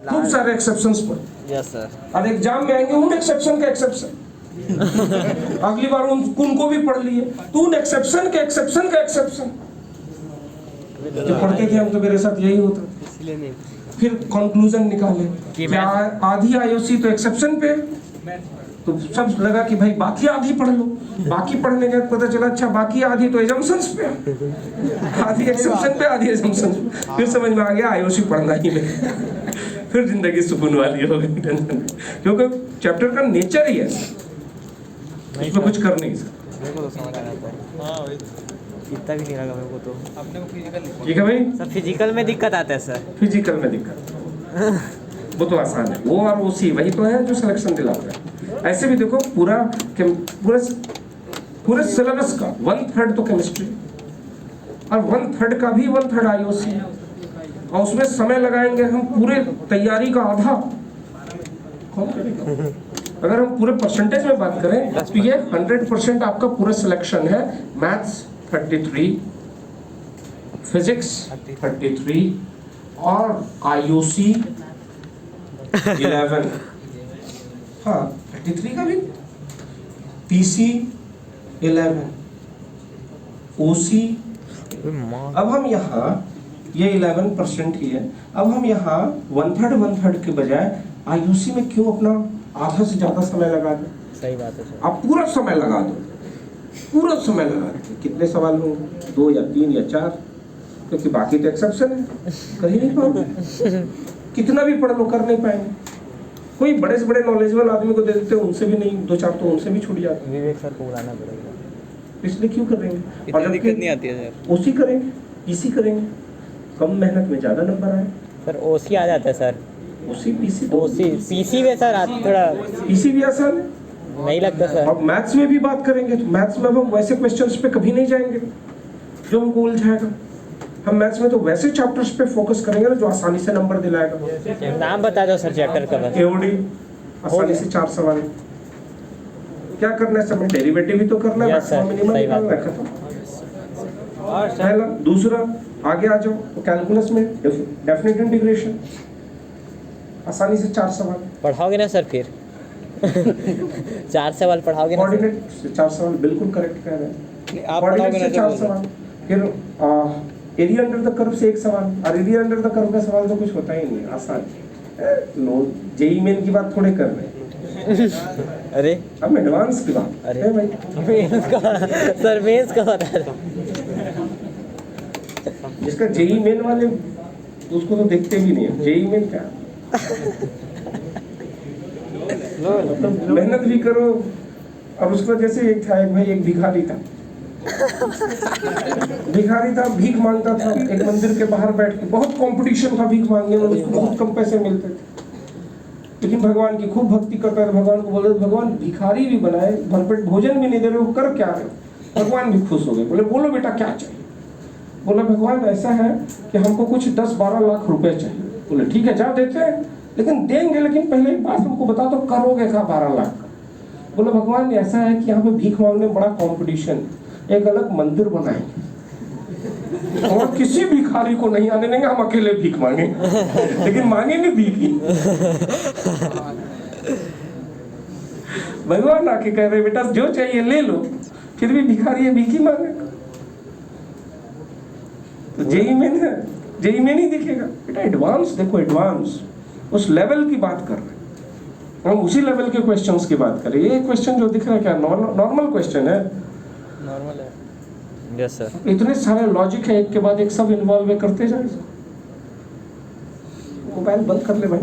खूब सारे एक्सेप्शंस पर। Yes sir. और एग्जाम में आएंगे उन एक्सेप्शन के एक्सेप्शन अगली बार उनको भी पढ़ लिए तो उन एक्सेप्शन के एक्सेप्शन जो पढ़ते थे हम तो मेरे साथ यही होता। इसलिए नहीं। फिर कंक्लूजन निकाले कि क्या आधी आईओसी तो एक्सेप्शन पे, तो सब लगा कि भाई बाकी आधी पढ़ लो। बाकी पढ़ने के बाद पता चला अच्छा बाकी आधी तो एजम्पशंस पे, आधी एक्सेप्शन पे आधी एजम्पशंस पे। फिर समझ में आ गया आईओसी पढ़ना ही नहीं। फिर जिंदगी सुकून वाली हो गई, टेंशन, क्योंकि चैप्टर का नेचर ही है, उसमें कुछ कर नहीं सकते। मेरे को तो समझ आ जाता है। हाँ भाई इतना भी नहीं लगा मेरे को तो। अपने को फिजिकल ठीक है भाई, सर फिजिकल में दिक्कत आता है सर। फिजिकल में दिक्कत वो तो आसान है, वो और वो सी वही तो है जो सिलेक्शन दिलाता है। ऐसे भी देखो पूरे सिलेबस का 1/3 तो केमिस्ट्री और 1/3 का भी 1/3 आईओसी, और उसमें समय लगाएंगे हम पूरे तैयारी का आधा। कौन करेगा? अगर हम पूरे परसेंटेज में बात करें तो ये 100% आपका पूरा सिलेक्शन है। मैथ्स 33, फिजिक्स 33 और आईओसी 11। हाँ 33 का भी, पीसी 11, ओसी। अब हम यहाँ ये 11% ही है। अब हम यहाँ 1/3 के बजाय आईयूसी में क्यों अपना आधा से ज्यादा समय लगा दें? सही बात है सर। आप पूरा समय लगा दो, पूरा समय लगा दो। कितने सवाल होंगे? 2 या 3 या 4, क्योंकि बाकी तो एक्सेप्शन है, कर ही नहीं पाओगे। कितना भी पढ़ लो कर नहीं पाएंगे। कोई बड़े से बड़े नॉलेजेबल आदमी को दे देते हैं, उनसे भी नहीं, 2-4 तो उनसे भी छूट जाते हैं। विवेक सर को बुलाना पड़ेगा, इसलिए क्यों करेंगे? इतनी दिक्कत नहीं आती है सर। ओसी करेंगे, पीसी करेंगे, कम मेहनत में ज्यादा नंबर आए। सर ओसी आ जाता है सर। ओसी पीसी ओसी पीसी में सर थोड़ा पीसी भी आसान है। नहीं लगता सर। अब मैथ्स में भी बात करेंगे तो मैथ्स में हम वैसे क्वेश्चंस पे कभी नहीं जाएंगे जो हमको उलझाएगा। हम मैथ्स में तो वैसे चैप्टर्स पे फोकस करेंगे ना जो आसानी से नंबर दिलाएगा। नाम बता दो सर चैप्टर का बस। एओडी आसानी से 4 सवाल। क्या करना है समय? डेरिवेटिव भी तो करना है, मैक्सिमम मिनिमम निकालना है, खत्म। पहला। दूसरा आगे आ जाओ तो कैलकुलस में डेफिनेट इंटीग्रेशन, आसानी से 4 सवाल पढ़ाओगे ना सर फिर? 4 सवाल पढ़ाओगे ना? कोऑर्डिनेट से 4 सवाल, बिल्कुल करेक्ट कह रहे हैं। आप पढ़ाओगे ना? 4 सवाल। फिर एरिया अंडर द कर्व से 1 सवाल, और एरिया अंडर द कर्व का सवाल तो कुछ होता ही नहीं, आसान। नो जेई मेन की बात थोड़े कर रहे हैं। अरे हम एडवांस की बात। अरे भाई मेंस का सर, मेंस का बता दो। जिसका जेई मेन वाले उसको तो देखते भी नहीं है। जेई मेन क्या मेहनत भी करो। और उसका जैसे एक था, एक भाई एक भिखारी था। भिखारी था, भीख मांगता था एक मंदिर के बाहर बैठ के। बहुत कंपटीशन था भीख मांगने में, उसको बहुत कम पैसे मिलते थे, लेकिन भगवान की खूब भक्ति करता था। भगवान को बोले भगवान भिखारी भी बनाए, भरपेट भोजन भी नहीं दे रहे हो, कर क्या रहे हो? भगवान भी खुश हो गए, बोले बोलो बेटा क्या चाहिए? बोला भगवान ऐसा है कि हमको कुछ 10-12 लाख रुपए चाहिए। बोले ठीक है जा देते हैं, लेकिन देंगे, लेकिन पहले एक बात हमको बता दो, करोगे क्या 12 लाख का? बोले भगवान ऐसा है कि यहाँ पे भीख मांगने में बड़ा कंपटीशन, एक अलग मंदिर बनाएंगे और किसी भिखारी को नहीं आने देंगे, हम अकेले भीख मांगेंगे, लेकिन मांगेंगे भीख ही। भगवान आके कह रहे बेटा जो चाहिए ले लो, फिर भी भिखारी है, भीख ही मांगेगा। तो जेई में है, जेई में नहीं दिखेगा बेटा। एडवांस देखो, एडवांस उस लेवल की बात कर रहे हैं हम, उसी लेवल के क्वेश्चंस की बात करें। ये क्वेश्चन जो दिख रहा है क्या नॉर्मल क्वेश्चन है? नॉर्मल है। Yes sir. इतने सारे लॉजिक है, एक के बाद एक सब इन्वॉल्व करते जाए। मोबाइल बंद कर ले भाई।